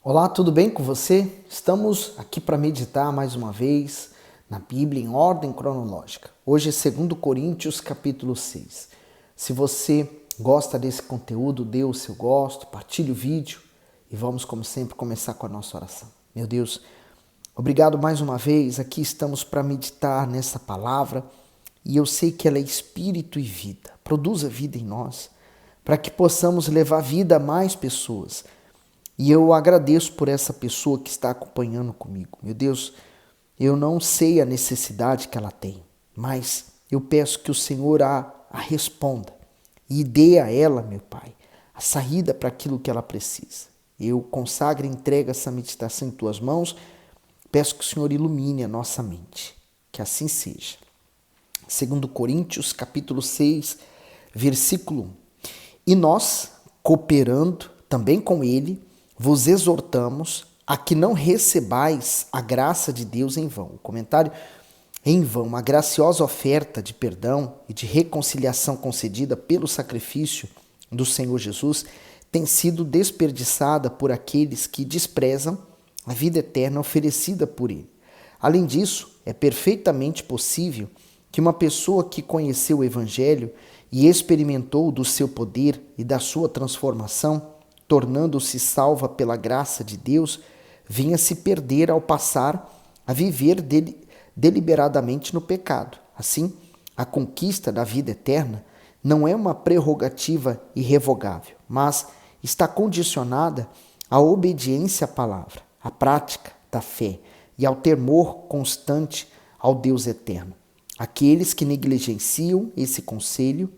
Olá, tudo bem com você? Estamos aqui para meditar mais uma vez na Bíblia em ordem cronológica. Hoje é 2 Coríntios capítulo 6. Se você gosta desse conteúdo, dê o seu gosto, partilhe o vídeo e vamos, como sempre, começar com a nossa oração. Meu Deus, obrigado mais uma vez. Aqui estamos para meditar nessa palavra e eu sei que ela é espírito e vida. Produza vida em nós para que possamos levar vida a mais pessoas. E eu agradeço por essa pessoa que está acompanhando comigo. Meu Deus, eu não sei a necessidade que ela tem, mas eu peço que o Senhor a responda e dê a ela, meu Pai, a saída para aquilo que ela precisa. Eu consagro e entrego essa meditação em Tuas mãos. Peço que o Senhor ilumine a nossa mente. Que assim seja. 2 Coríntios, capítulo 6, versículo 1. E nós, cooperando também com ele, vos exortamos a que não recebais a graça de Deus em vão. O comentário: em vão, a graciosa oferta de perdão e de reconciliação concedida pelo sacrifício do Senhor Jesus tem sido desperdiçada por aqueles que desprezam a vida eterna oferecida por ele. Além disso, é perfeitamente possível que uma pessoa que conheceu o Evangelho e experimentou do seu poder e da sua transformação, tornando-se salva pela graça de Deus, vinha se perder ao passar a viver deliberadamente no pecado. Assim, a conquista da vida eterna não é uma prerrogativa irrevogável, mas está condicionada à obediência à palavra, à prática da fé e ao temor constante ao Deus eterno. Aqueles que negligenciam esse conselho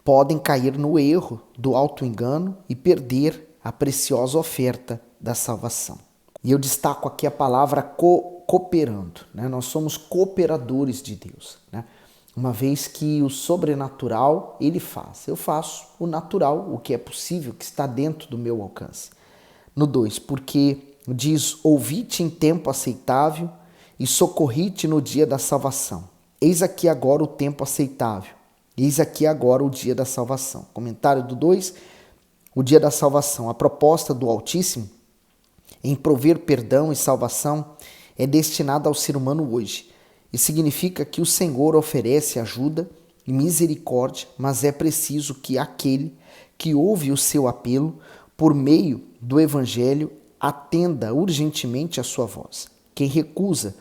podem cair no erro do auto-engano e perder a preciosa oferta da salvação. E eu destaco aqui a palavra cooperando, né? Nós somos cooperadores de Deus, né? Uma vez que o sobrenatural ele faz, eu faço o natural, o que é possível, que está dentro do meu alcance. No 2, porque diz: ouvi-te em tempo aceitável e socorri-te no dia da salvação. Eis aqui agora o tempo aceitável. Eis aqui agora o dia da salvação. Comentário do 2, o dia da salvação. A proposta do Altíssimo em prover perdão e salvação é destinada ao ser humano hoje. E significa que o Senhor oferece ajuda e misericórdia, mas é preciso que aquele que ouve o seu apelo por meio do Evangelho atenda urgentemente a sua voz. Quem recusa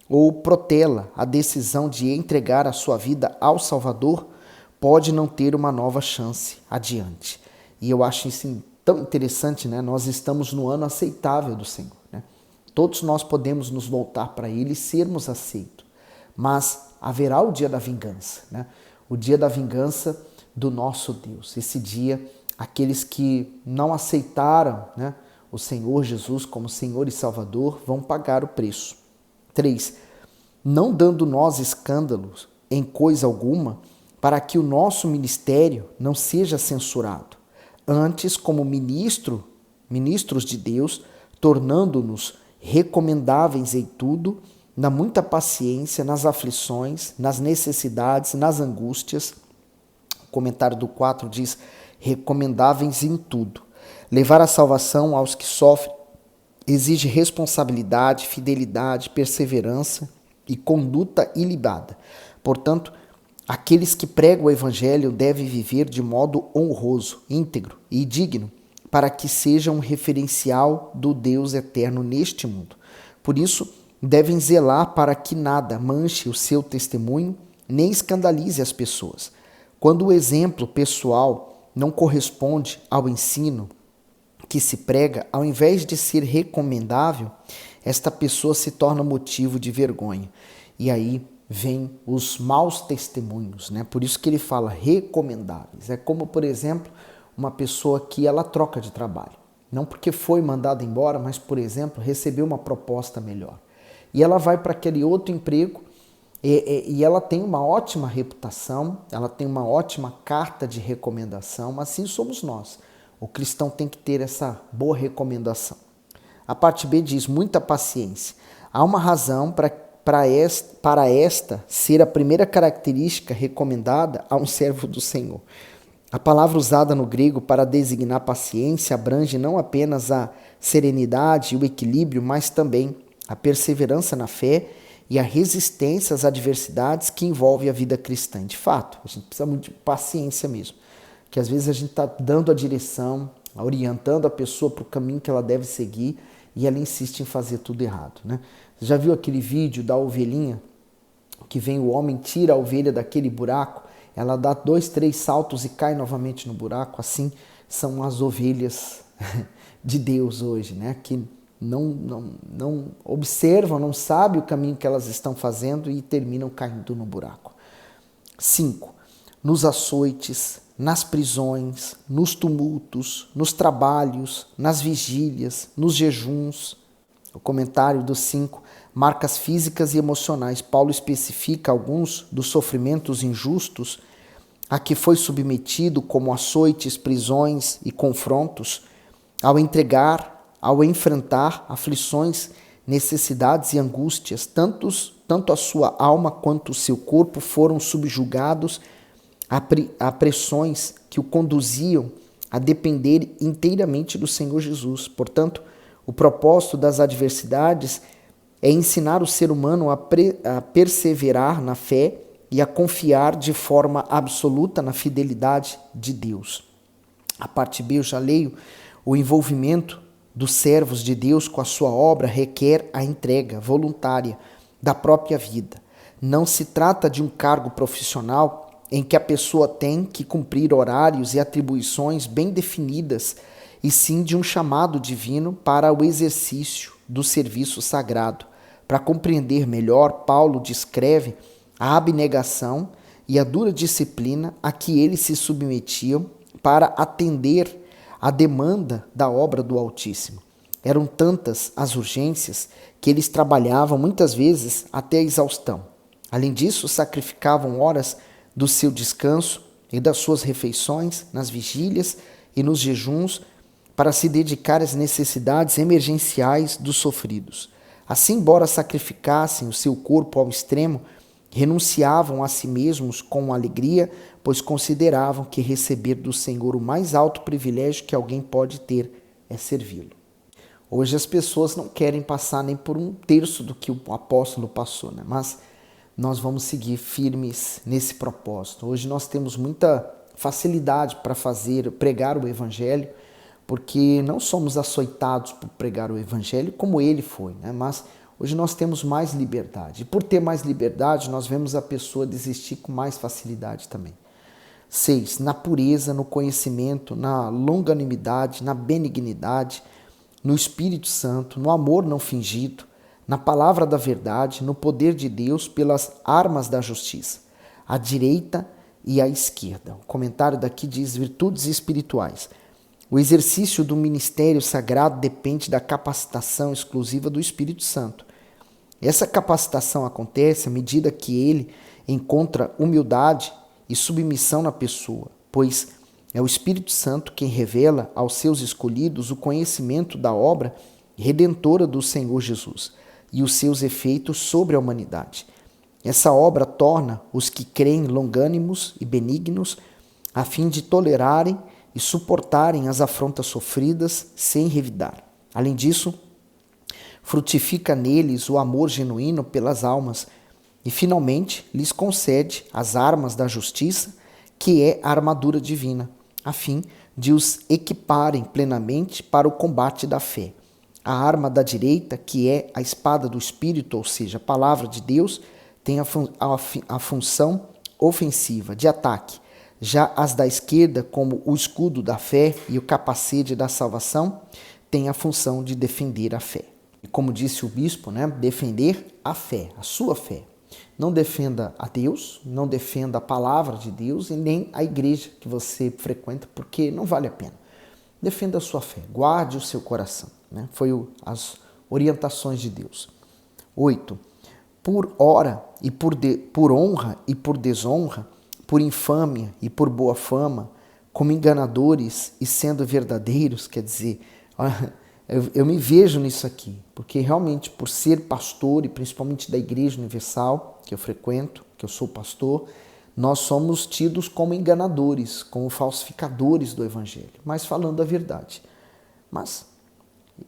ou protela a decisão de entregar a sua vida ao Salvador pode não ter uma nova chance adiante. E eu acho isso tão interessante, né? Nós estamos no ano aceitável do Senhor, né? Todos nós podemos nos voltar para Ele e sermos aceitos. Mas haverá o dia da vingança, né? O dia da vingança do nosso Deus. Esse dia, aqueles que não aceitaram, né, o Senhor Jesus como Senhor e Salvador vão pagar o preço. 3. Não dando nós escândalos em coisa alguma, para que o nosso ministério não seja censurado. Antes, como ministros de Deus, tornando-nos recomendáveis em tudo, na muita paciência, nas aflições, nas necessidades, nas angústias. O comentário do 4 diz: recomendáveis em tudo. Levar a salvação aos que sofrem exige responsabilidade, fidelidade, perseverança e conduta ilibada. Portanto, aqueles que pregam o Evangelho devem viver de modo honroso, íntegro e digno, para que sejam um referencial do Deus eterno neste mundo. Por isso, devem zelar para que nada manche o seu testemunho, nem escandalize as pessoas. Quando o exemplo pessoal não corresponde ao ensino que se prega, ao invés de ser recomendável, esta pessoa se torna motivo de vergonha. E aí vem os maus testemunhos, né? Por isso que ele fala recomendáveis. É como, por exemplo, uma pessoa que ela troca de trabalho. Não porque foi mandada embora, mas, por exemplo, recebeu uma proposta melhor. E ela vai para aquele outro emprego e ela tem uma ótima reputação, ela tem uma ótima carta de recomendação, mas assim somos nós. O cristão tem que ter essa boa recomendação. A parte B diz: muita paciência. Há uma razão para esta ser a primeira característica recomendada a um servo do Senhor. A palavra usada no grego para designar paciência abrange não apenas a serenidade e o equilíbrio, mas também a perseverança na fé e a resistência às adversidades que envolvem a vida cristã. De fato, a gente precisa muito de paciência mesmo, que às vezes a gente está dando a direção, orientando a pessoa para o caminho que ela deve seguir e ela insiste em fazer tudo errado, né? Você já viu aquele vídeo da ovelhinha, que vem o homem, tira a ovelha daquele buraco, ela dá 2, 3 saltos e cai novamente no buraco? Assim são as ovelhas de Deus hoje, né? Que não observam, não sabem o caminho que elas estão fazendo e terminam caindo no buraco. 5. Nos açoites, nas prisões, nos tumultos, nos trabalhos, nas vigílias, nos jejuns. O comentário dos 5, marcas físicas e emocionais. Paulo especifica alguns dos sofrimentos injustos a que foi submetido, como açoites, prisões e confrontos, ao enfrentar aflições, necessidades e angústias. Tanto a sua alma quanto o seu corpo foram subjugados a pressões que o conduziam a depender inteiramente do Senhor Jesus. Portanto, o propósito das adversidades é ensinar o ser humano a perseverar na fé e a confiar de forma absoluta na fidelidade de Deus. A parte B, eu já leio, o envolvimento dos servos de Deus com a sua obra requer a entrega voluntária da própria vida. Não se trata de um cargo profissional em que a pessoa tem que cumprir horários e atribuições bem definidas, e sim de um chamado divino para o exercício do serviço sagrado. Para compreender melhor, Paulo descreve a abnegação e a dura disciplina a que eles se submetiam para atender à demanda da obra do Altíssimo. Eram tantas as urgências que eles trabalhavam muitas vezes até a exaustão. Além disso, sacrificavam horas do seu descanso e das suas refeições nas vigílias e nos jejuns para se dedicar às necessidades emergenciais dos sofridos. Assim, embora sacrificassem o seu corpo ao extremo, renunciavam a si mesmos com alegria, pois consideravam que receber do Senhor o mais alto privilégio que alguém pode ter é servi-lo. Hoje as pessoas não querem passar nem por 1/3 do que o apóstolo passou, né? Mas nós vamos seguir firmes nesse propósito. Hoje nós temos muita facilidade para pregar o Evangelho, porque não somos açoitados por pregar o Evangelho como ele foi, né? Mas hoje nós temos mais liberdade. E por ter mais liberdade, nós vemos a pessoa desistir com mais facilidade também. 6. Na pureza, no conhecimento, na longanimidade, na benignidade, no Espírito Santo, no amor não fingido, na palavra da verdade, no poder de Deus, pelas armas da justiça, à direita e à esquerda. O comentário daqui diz virtudes espirituais. O exercício do ministério sagrado depende da capacitação exclusiva do Espírito Santo. Essa capacitação acontece à medida que ele encontra humildade e submissão na pessoa, pois é o Espírito Santo quem revela aos seus escolhidos o conhecimento da obra redentora do Senhor Jesus e os seus efeitos sobre a humanidade. Essa obra torna os que creem longânimos e benignos, a fim de tolerarem e suportarem as afrontas sofridas sem revidar. Além disso, frutifica neles o amor genuíno pelas almas e, finalmente, lhes concede as armas da justiça, que é a armadura divina, a fim de os equiparem plenamente para o combate da fé. A arma da direita, que é a espada do Espírito, ou seja, a palavra de Deus, tem a função ofensiva, de ataque. Já as da esquerda, como o escudo da fé e o capacete da salvação, têm a função de defender a fé. E como disse o bispo, né, defender a fé, a sua fé. Não defenda a Deus, não defenda a palavra de Deus e nem a igreja que você frequenta, porque não vale a pena. Defenda a sua fé, guarde o seu coração. Né? Foi as orientações de Deus. 8. Por hora e por honra e por desonra, por infâmia e por boa fama, como enganadores e sendo verdadeiros, quer dizer, eu me vejo nisso aqui, porque realmente por ser pastor e principalmente da Igreja Universal, que eu frequento, que eu sou pastor, nós somos tidos como enganadores, como falsificadores do evangelho, mas falando a verdade. Mas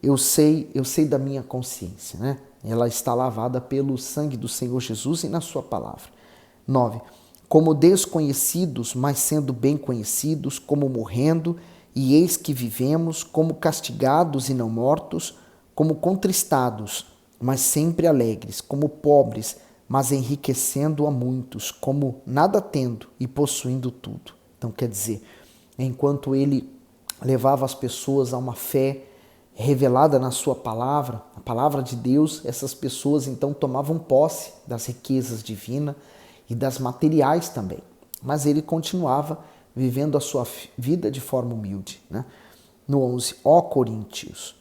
eu sei da minha consciência, né? Ela está lavada pelo sangue do Senhor Jesus e na sua palavra. 9. Como desconhecidos, mas sendo bem conhecidos, como morrendo, e eis que vivemos, como castigados e não mortos, como contristados, mas sempre alegres, como pobres, mas enriquecendo a muitos, como nada tendo e possuindo tudo. Então, quer dizer, enquanto ele levava as pessoas a uma fé revelada na sua palavra, a palavra de Deus, essas pessoas então tomavam posse das riquezas divinas e das materiais também. Mas ele continuava vivendo a sua vida de forma humilde, né? No 11, ó Coríntios,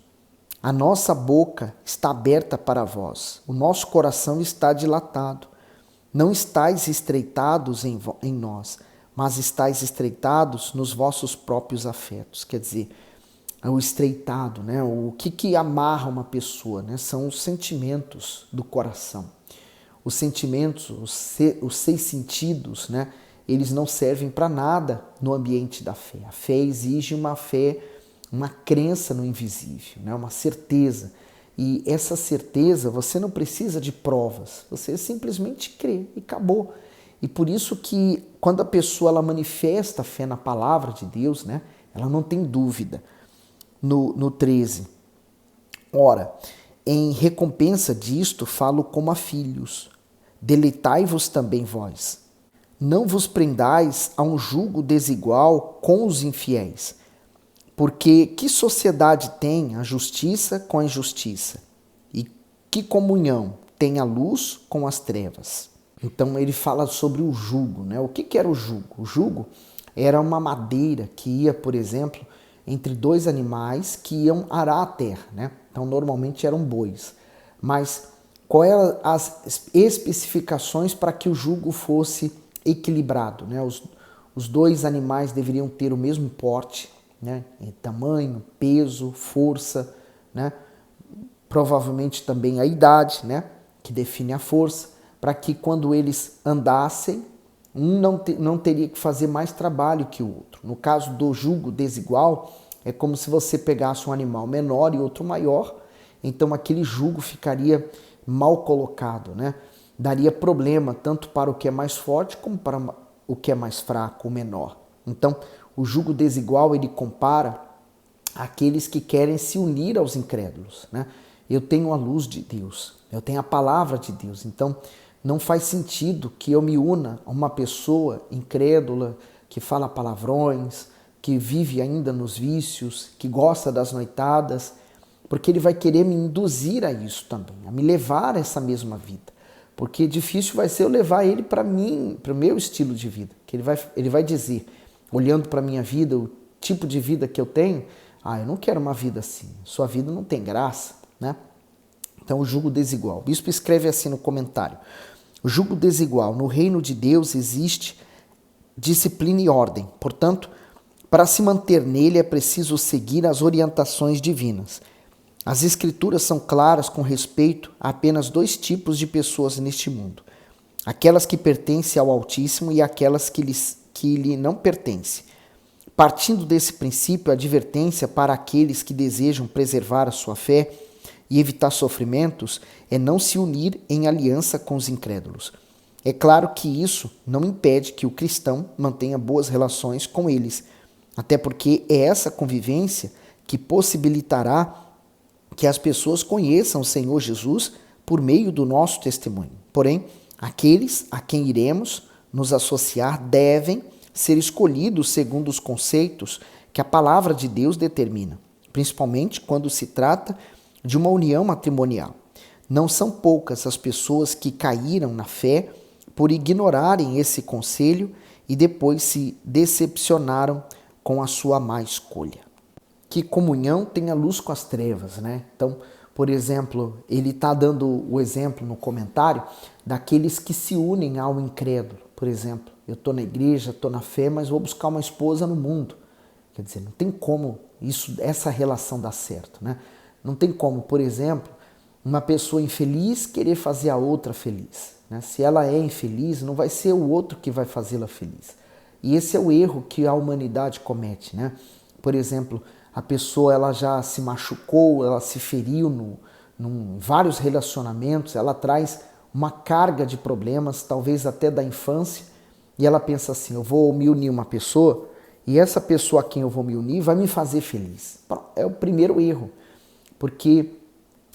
a nossa boca está aberta para vós, o nosso coração está dilatado. Não estáis estreitados em nós, mas estáis estreitados nos vossos próprios afetos. Quer dizer, o estreitado, né? O que amarra uma pessoa, né? São os sentimentos do coração. Os sentimentos, os 6 sentidos, né? Eles não servem para nada no ambiente da fé. A fé exige uma fé, uma crença no invisível, né? Uma certeza. E essa certeza, você não precisa de provas, você simplesmente crê e acabou. E por isso que quando a pessoa ela manifesta a fé na palavra de Deus, né? Ela não tem dúvida. No 13, ora, em recompensa disto falo como a filhos, deleitai-vos também vós. Não vos prendais a um jugo desigual com os infiéis, porque que sociedade tem a justiça com a injustiça? E que comunhão tem a luz com as trevas? Então ele fala sobre o jugo, né? O que era o jugo? O jugo era uma madeira que ia, por exemplo, entre 2 animais que iam arar a terra, né? Então normalmente eram bois. Mas quais eram as especificações para que o jugo fosse equilibrado, né? Os 2 animais deveriam ter o mesmo porte, né? Em tamanho, peso, força, né? Provavelmente também a idade, né? Que define a força, para que quando eles andassem, um não teria que fazer mais trabalho que o outro. No caso do jugo desigual, é como se você pegasse um animal menor e outro maior, então aquele jugo ficaria mal colocado, né? Daria problema tanto para o que é mais forte como para o que é mais fraco, o menor. Então, o jugo desigual ele compara aqueles que querem se unir aos incrédulos, né? Eu tenho a luz de Deus, eu tenho a palavra de Deus, então não faz sentido que eu me una a uma pessoa incrédula, que fala palavrões, que vive ainda nos vícios, que gosta das noitadas, porque ele vai querer me induzir a isso também, a me levar a essa mesma vida. Porque difícil vai ser eu levar ele para mim, para o meu estilo de vida. Que ele vai dizer, olhando para a minha vida, o tipo de vida que eu tenho, eu não quero uma vida assim, sua vida não tem graça, né? Então, o jugo desigual. O bispo escreve assim no comentário: o jugo desigual no reino de Deus existe disciplina e ordem. Portanto, para se manter nele é preciso seguir as orientações divinas. As escrituras são claras com respeito a apenas 2 tipos de pessoas neste mundo: aquelas que pertencem ao Altíssimo e aquelas que lhe não pertencem. Partindo desse princípio, a advertência para aqueles que desejam preservar a sua fé e evitar sofrimentos é não se unir em aliança com os incrédulos. É claro que isso não impede que o cristão mantenha boas relações com eles, até porque é essa convivência que possibilitará que as pessoas conheçam o Senhor Jesus por meio do nosso testemunho. Porém, aqueles a quem iremos nos associar devem ser escolhidos segundo os conceitos que a palavra de Deus determina, principalmente quando se trata de uma união matrimonial. Não são poucas as pessoas que caíram na fé por ignorarem esse conselho e depois se decepcionaram com a sua má escolha. Que comunhão tem a luz com as trevas, né? Então, por exemplo, ele está dando o exemplo no comentário daqueles que se unem ao incrédulo. Por exemplo, eu estou na igreja, estou na fé, mas vou buscar uma esposa no mundo. Quer dizer, não tem como essa relação dar certo, né? Não tem como, por exemplo, uma pessoa infeliz querer fazer a outra feliz, né? Se ela é infeliz, não vai ser o outro que vai fazê-la feliz. E esse é o erro que a humanidade comete, né? Por exemplo, a pessoa ela já se machucou, ela se feriu em vários relacionamentos, ela traz uma carga de problemas, talvez até da infância, e ela pensa assim, eu vou me unir a uma pessoa, e essa pessoa a quem eu vou me unir vai me fazer feliz. É o primeiro erro, porque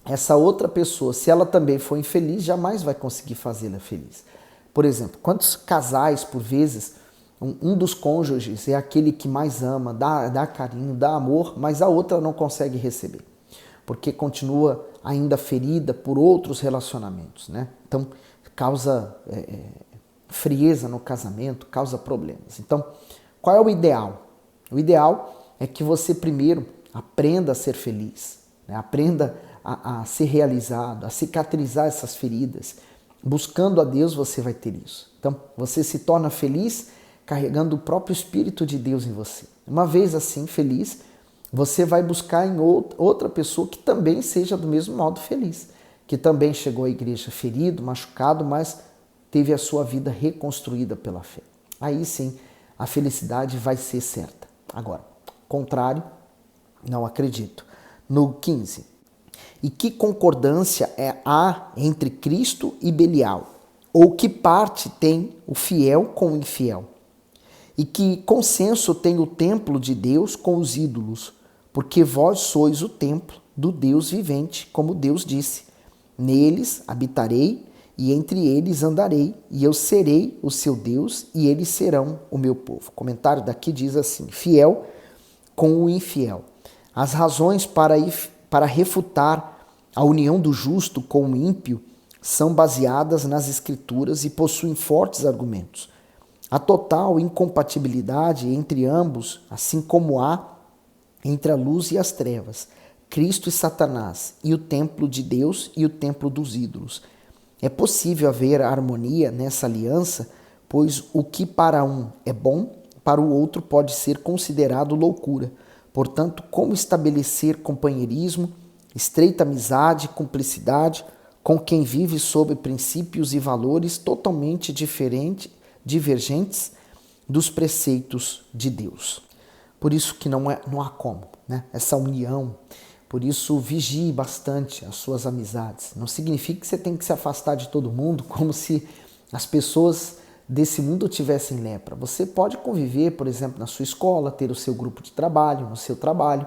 essa outra pessoa, se ela também for infeliz, jamais vai conseguir fazê-la feliz. Por exemplo, quantos casais, por vezes, um dos cônjuges é aquele que mais ama, dá carinho, dá amor, mas a outra não consegue receber, porque continua ainda ferida por outros relacionamentos, né? Então, causa frieza no casamento, causa problemas. Então, qual é o ideal? O ideal é que você primeiro aprenda a ser feliz, né? Aprenda a ser realizado, a cicatrizar essas feridas. Buscando a Deus, você vai ter isso. Então, você se torna feliz carregando o próprio Espírito de Deus em você. Uma vez assim, feliz, você vai buscar em outra pessoa que também seja do mesmo modo feliz, que também chegou à igreja ferido, machucado, mas teve a sua vida reconstruída pela fé. Aí sim, a felicidade vai ser certa. Agora, contrário, não acredito. No 15. E que concordância há entre Cristo e Belial? Ou que parte tem o fiel com o infiel? E que consenso tem o templo de Deus com os ídolos? Porque vós sois o templo do Deus vivente, como Deus disse. Neles habitarei e entre eles andarei, e eu serei o seu Deus e eles serão o meu povo. O comentário daqui diz assim, fiel com o infiel. As razões para refutar a união do justo com o ímpio são baseadas nas Escrituras e possuem fortes argumentos. A total incompatibilidade entre ambos, assim como há entre a luz e as trevas, Cristo e Satanás, e o templo de Deus e o templo dos ídolos. É possível haver harmonia nessa aliança, pois o que para um é bom, para o outro pode ser considerado loucura. Portanto, como estabelecer companheirismo, estreita amizade, cumplicidade com quem vive sob princípios e valores totalmente divergentes dos preceitos de Deus? Por isso que não há como, né? Essa união. Por isso, vigie bastante as suas amizades. Não significa que você tem que se afastar de todo mundo como se as pessoas desse mundo tivessem lepra. Você pode conviver, por exemplo, na sua escola, ter o seu grupo de trabalho, no seu trabalho,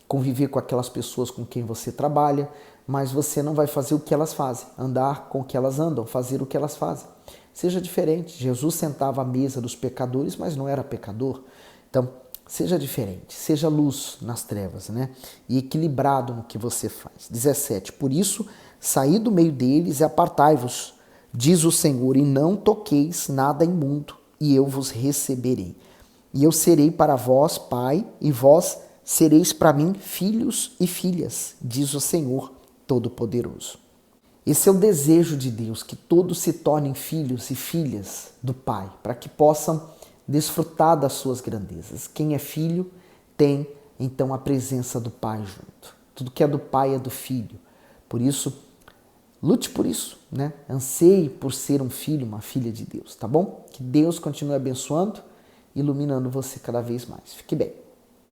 conviver com aquelas pessoas com quem você trabalha, mas você não vai fazer o que elas fazem, andar com o que elas andam, fazer o que elas fazem. Seja diferente. Jesus sentava à mesa dos pecadores, mas não era pecador. Então, seja diferente, seja luz nas trevas, né? E equilibrado no que você faz. 17. Por isso, saí do meio deles e apartai-vos, diz o Senhor, e não toqueis nada imundo, e eu vos receberei. E eu serei para vós pai, e vós sereis para mim filhos e filhas, diz o Senhor Todo-Poderoso. Esse é o desejo de Deus, que todos se tornem filhos e filhas do Pai, para que possam desfrutar das suas grandezas. Quem é filho tem, então, a presença do Pai junto. Tudo que é do Pai é do Filho. Por isso, lute por isso, né? Anseie por ser um filho, uma filha de Deus, tá bom? Que Deus continue abençoando, iluminando você cada vez mais. Fique bem.